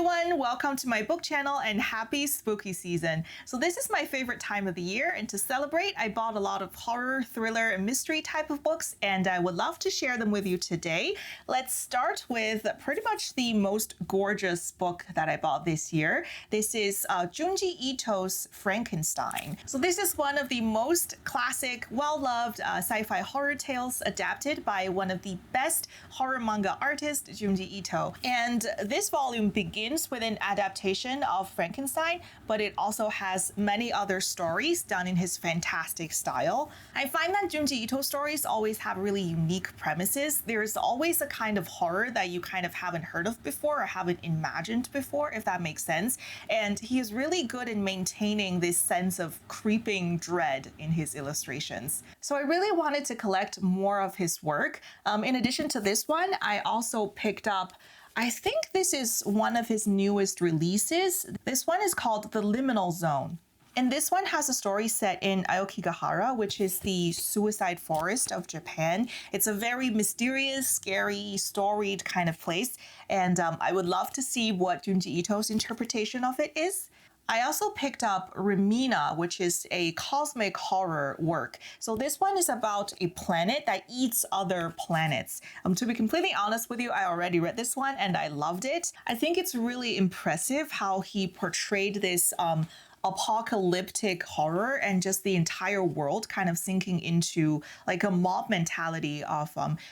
everyone, welcome to my book channel and happy spooky season. So this is my favorite time of the year, and to celebrate I bought a lot of horror, thriller, and mystery type of books, and I would love to share them with you today. Let's start with pretty much the most gorgeous book that I bought this year. This is Junji Ito's Frankenstein. So this is one of the most classic, well-loved sci-fi horror tales adapted by one of the best horror manga artists, Junji Ito. And this volume begins with an adaptation of Frankenstein, but it also has many other stories done in his fantastic style. I find that Junji Ito stories always have really unique premises. There's always a kind of horror that you kind of haven't heard of before or haven't imagined before, if that makes sense. And he is really good in maintaining this sense of creeping dread in his illustrations. So I really wanted to collect more of his work. In addition to this one, I also picked up, I think this is one of his newest releases. This one is called The Liminal Zone. And this one has a story set in Aokigahara, which is the suicide forest of Japan. It's a very mysterious, scary, storied kind of place. And I would love to see what Junji Ito's interpretation of it is. I also picked up Remina, which is a cosmic horror work. So this one is about a planet that eats other planets. To be completely honest with you, I already read this one and I loved it. I think it's really impressive how he portrayed this apocalyptic horror and just the entire world kind of sinking into like a mob mentality of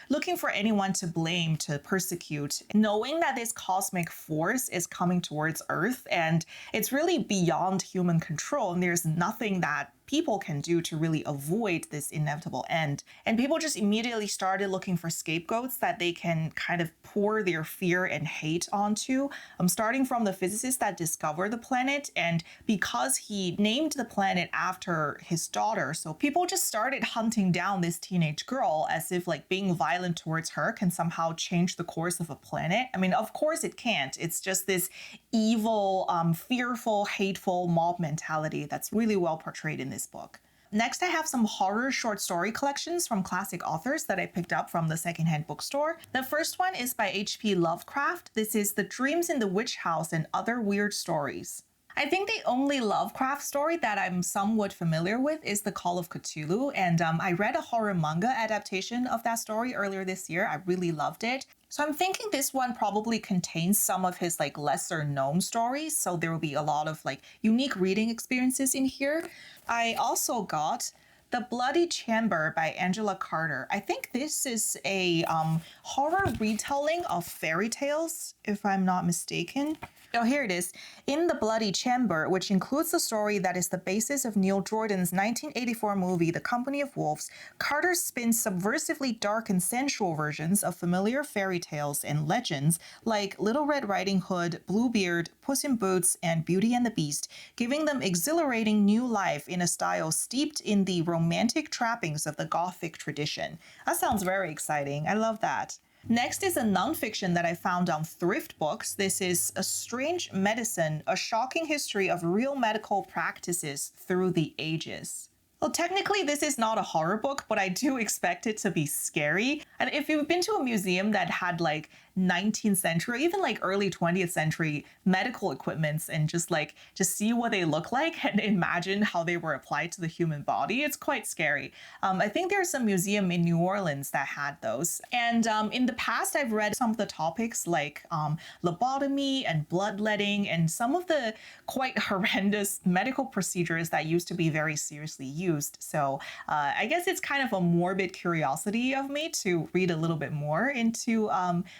looking for anyone to blame, to persecute, knowing that this cosmic force is coming towards Earth and it's really beyond human control, and there's nothing that people can do to really avoid this inevitable end. And people just immediately started looking for scapegoats that they can kind of pour their fear and hate onto, starting from the physicist that discovered the planet. And because he named the planet after his daughter, so people just started hunting down this teenage girl as if like being violent towards her can somehow change the course of a planet. I mean, of course it can't. It's just this evil, fearful, hateful mob mentality that's really well portrayed in this book. Next, I have some horror short story collections from classic authors that I picked up from the secondhand bookstore. The first one is by H.P. Lovecraft. This is The Dreams in the Witch House and Other Weird Stories. I think the only Lovecraft story that I'm somewhat familiar with is The Call of Cthulhu, and I read a horror manga adaptation of that story earlier this year. I really loved it. So I'm thinking this one probably contains some of his like lesser known stories, so there will be a lot of like unique reading experiences in here. I also got The Bloody Chamber by Angela Carter. I think this is a horror retelling of fairy tales, if I'm not mistaken. Oh, here it is. In The Bloody Chamber, which includes the story that is the basis of Neil Jordan's 1984 movie, The Company of Wolves, Carter spins subversively dark and sensual versions of familiar fairy tales and legends like Little Red Riding Hood, Bluebeard, Puss in Boots, and Beauty and the Beast, giving them exhilarating new life in a style steeped in the romantic trappings of the Gothic tradition. That sounds very exciting. I love that. Next is a nonfiction that I found on Thrift Books. This is A Strange Medicine, a shocking history of real medical practices through the ages. Well, technically this is not a horror book, but I do expect it to be scary. And if you've been to a museum that had like 19th century, even like early 20th century medical equipments and just see what they look like and imagine how they were applied to the human body, it's quite scary. I think there's a museum in New Orleans that had those. And in the past, I've read some of the topics like lobotomy and bloodletting and some of the quite horrendous medical procedures that used to be very seriously used. So I guess it's kind of a morbid curiosity of me to read a little bit more into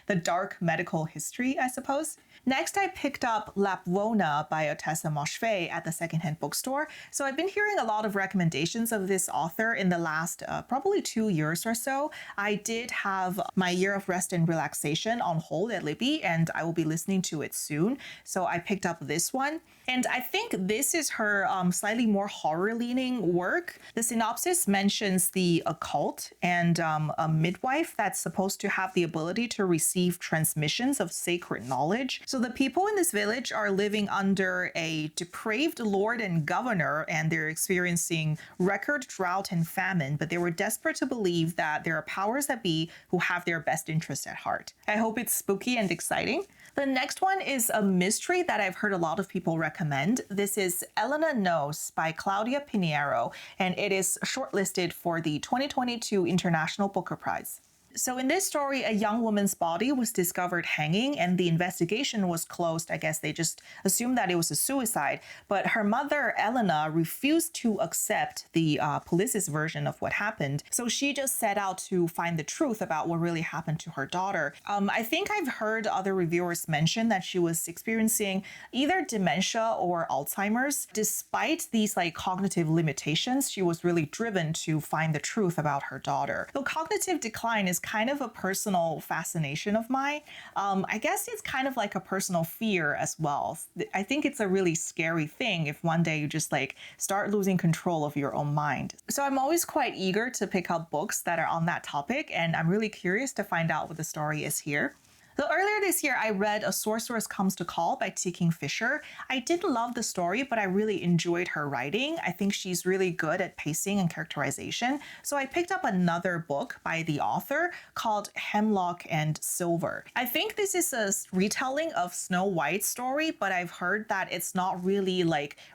the dark medical history, I suppose. Next, I picked up Lapvona by Ottessa Moshfegh at the secondhand bookstore. So I've been hearing a lot of recommendations of this author in the last probably 2 years or so. I did have my year of rest and relaxation on hold at Libby, and I will be listening to it soon. So I picked up this one. And I think this is her slightly more horror-leaning work. The synopsis mentions the occult and a midwife that's supposed to have the ability to receive receive transmissions of sacred knowledge. So the people in this village are living under a depraved lord and governor, and they're experiencing record drought and famine, but they were desperate to believe that there are powers that be who have their best interests at heart. I hope it's spooky and exciting. The next one is a mystery that I've heard a lot of people recommend. This is Elena Knows by Claudia Piñeiro, and it is shortlisted for the 2022 International Booker Prize. So in this story, a young woman's body was discovered hanging and the investigation was closed. I guess they just assumed that it was a suicide. But her mother, Elena, refused to accept the police's version of what happened. So she just set out to find the truth about what really happened to her daughter. I think I've heard other reviewers mention that she was experiencing either dementia or Alzheimer's. Despite these cognitive limitations, she was really driven to find the truth about her daughter. So cognitive decline is kind of a personal fascination of mine. I guess it's kind of like a personal fear as well. I think it's a really scary thing if one day you just start losing control of your own mind. So I'm always quite eager to pick up books that are on that topic, and I'm really curious to find out what the story is here. So earlier this year, I read A Sorceress Comes to Call by Kingfisher. I didn't love the story, but I really enjoyed her writing. I think she's really good at pacing and characterization. So I picked up another book by the author called Hemlock and Silver. I think this is a retelling of Snow White's story, but I've heard that it's not really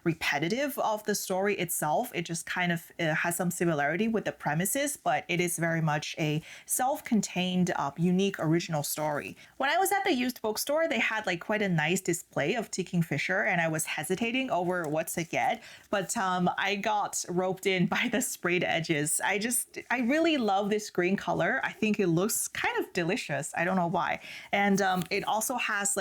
repetitive of the story itself. It just kind of has some similarity with the premises, but it is very much a self-contained, unique, original story. When I was at the used bookstore, they had quite a nice display of Kingfisher, and I was hesitating over what to get, but I got roped in by the sprayed edges. I really love this green color. I think it looks kind of delicious. I don't know why. And it also has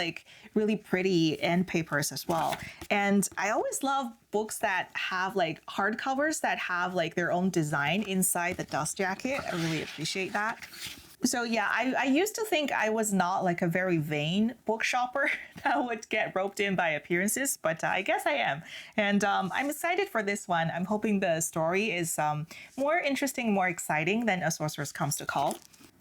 really pretty end papers as well. And I always love books that have hardcovers that have their own design inside the dust jacket. I really appreciate that. So yeah, I used to think I was not a very vain book shopper that would get roped in by appearances, but I guess I am. And I'm excited for this one. I'm hoping the story is more interesting, more exciting than A Sorceress Comes to Call.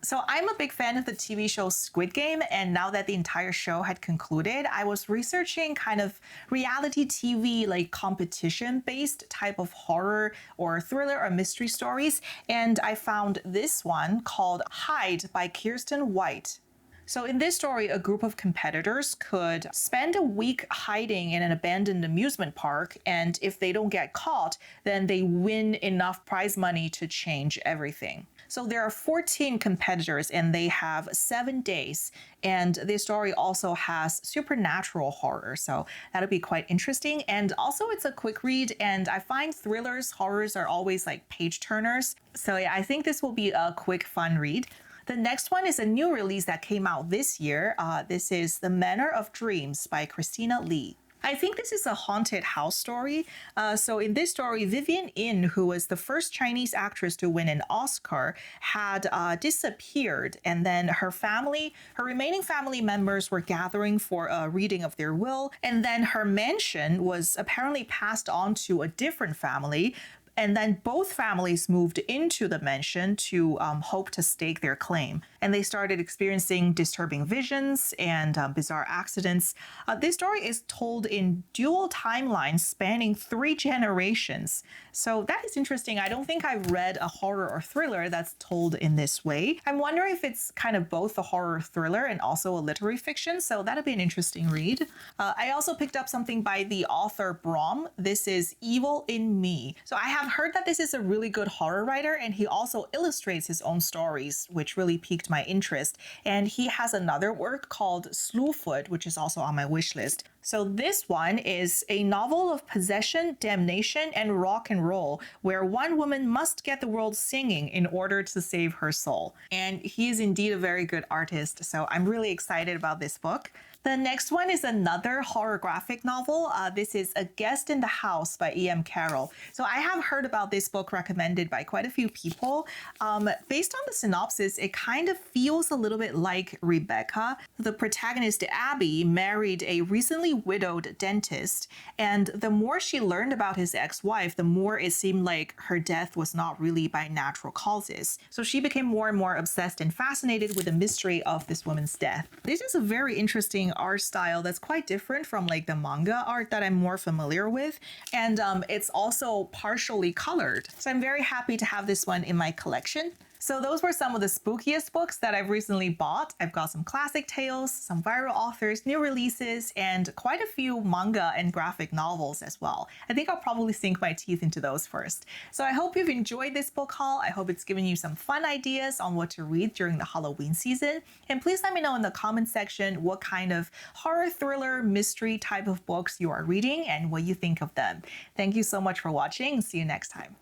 So I'm a big fan of the TV show Squid Game, and now that the entire show had concluded, I was researching kind of reality TV, competition-based type of horror or thriller or mystery stories, and I found this one called Hide by Kiersten White. So in this story, a group of competitors could spend a week hiding in an abandoned amusement park, and if they don't get caught, then they win enough prize money to change everything. So there are 14 competitors and they have 7 days. And this story also has supernatural horror, so that'll be quite interesting. And also it's a quick read, and I find thrillers, horrors are always page turners. So yeah, I think this will be a quick, fun read. The next one is a new release that came out this year. This is The Manor of Dreams by Christina Lee. I think this is a haunted house story. So in this story, Vivian Yin, who was the first Chinese actress to win an Oscar, had disappeared. And then her remaining family members were gathering for a reading of their will. And then her mansion was apparently passed on to a different family. And then both families moved into the mansion to hope to stake their claim. And they started experiencing disturbing visions and bizarre accidents. This story is told in dual timelines spanning 3 generations. So that is interesting. I don't think I've read a horror or thriller that's told in this way. I'm wondering if it's kind of both a horror thriller and also a literary fiction. So that'll be an interesting read. I also picked up something by the author Brom. This is Evil in Me. So I have heard that this is a really good horror writer, and he also illustrates his own stories, which really piqued my interest. And he has another work called Slewfoot, which is also on my wish list. So this one is a novel of possession, damnation, and rock and roll, where one woman must get the world singing in order to save her soul. And he is indeed a very good artist, so I'm really excited about this book. The next one is another horror graphic novel. This is A Guest in the House by E.M. Carroll. So I have heard about this book recommended by quite a few people. Based on the synopsis, it kind of feels a little bit like Rebecca. The protagonist, Abby, married a recently widowed dentist, and the more she learned about his ex-wife, the more it seemed like her death was not really by natural causes. So she became more and more obsessed and fascinated with the mystery of this woman's death. This is a very interesting art style that's quite different from like the manga art that I'm more familiar with, and it's also partially colored. So I'm very happy to have this one in my collection. So those were some of the spookiest books that I've recently bought. I've got some classic tales, some viral authors, new releases, and quite a few manga and graphic novels as well. I think I'll probably sink my teeth into those first. So I hope you've enjoyed this book haul. I hope it's given you some fun ideas on what to read during the Halloween season. And please let me know in the comment section what kind of horror, thriller, mystery type of books you are reading and what you think of them. Thank you so much for watching. See you next time.